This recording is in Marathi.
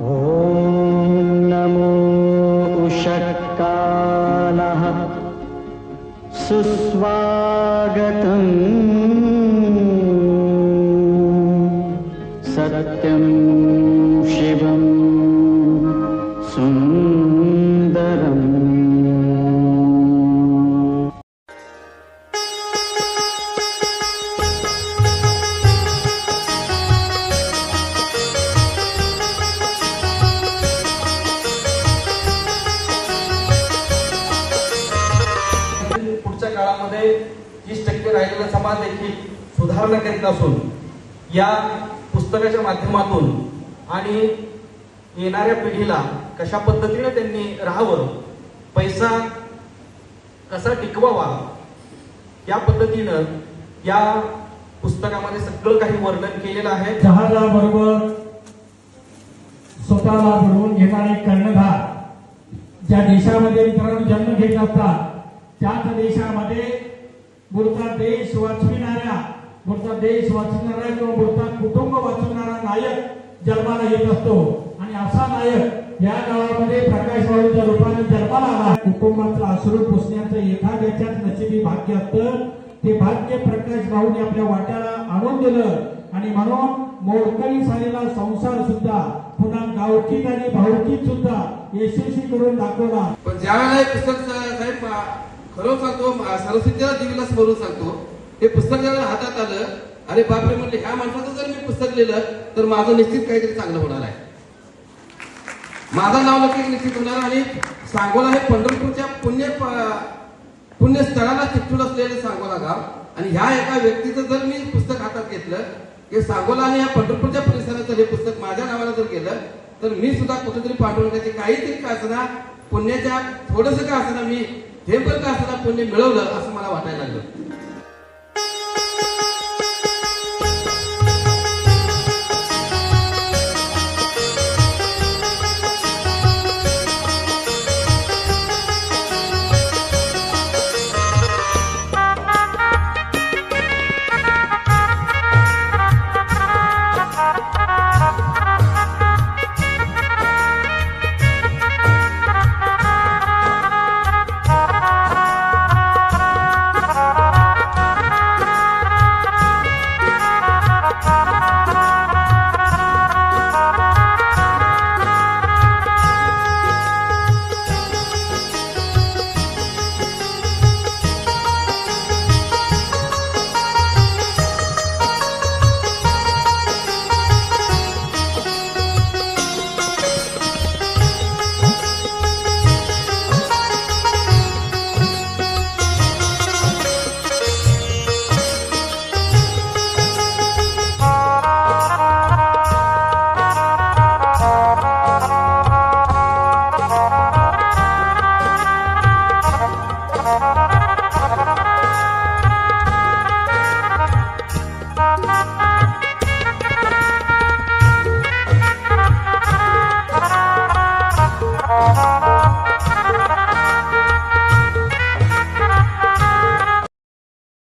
नमो उषत्कालः सुस्वागतम् सत्यं शिवं सुंदरम्। पुढच्या काळामध्ये 30% राहिलेला समाज देखील सुधारणा करीत असून या पुस्तकाच्या माध्यमातून आणि येणाऱ्या पिढीला कशा पद्धतीने त्यांनी राहावं, पैसा कसा टिकवावा या पद्धतीनं या पुस्तकामध्ये सगळं काही वर्णन केलेलं आहे। जहाजाबरोबर स्वतःला बुडवून घेणारे कर्णधार ज्या देशामध्ये मित्रांनो जन्म घेत असतात त्याच देशामध्ये बुडता देश वाचविणारा किंवा बुडता कुटुंब वाचविणारा नायक जन्माला येत असतो आणि असा नायक या गावामध्ये प्रकाश भाऊच्या रूपाने जन्माला आला। कुटुंबाचं अश्रू पुसण्याचं एखाद्याच्याच नशिबी भाग्य असतं, ते भाग्य प्रकाश भाऊने आपल्या वाट्याला आणून दिलं आणि म्हणून मोडकळी झालेला संसार सुद्धा पुन्हा गावकीत आणि भावकीत सुद्धा यशस्वी करून दाखवला। पण ज्यावेळेला पुस्तक साहेब खरं सांगतो सरस्वतीच्या देवीला स्मरून सांगतो, हे पुस्तक ज्यावेळेला हातात आलं, अरे बापरे म्हणले ह्या माणसाचं जर मी पुस्तक लिहिलं तर माझं निश्चित काहीतरी चांगलं होणार आहे, माझं नाव नक्की निश्चित होणार। आणि सांगोला हे पंढरपूरच्या पुण्यस्थळाला चिकटून असलेले सांगोला गाव आणि ह्या एका व्यक्तीचं जर मी पुस्तक हातात घेतलं की सांगोला आणि या पंढरपूरच्या परिसराचं हे पुस्तक माझ्या नावाला जर गेलं तर मी सुद्धा कुठेतरी पांडुरंगाची काहीतरी का असना पुण्याच्या थोडंसं का असना मी हे पण का असना पुण्य मिळवलं असं मला वाटायला लागलं।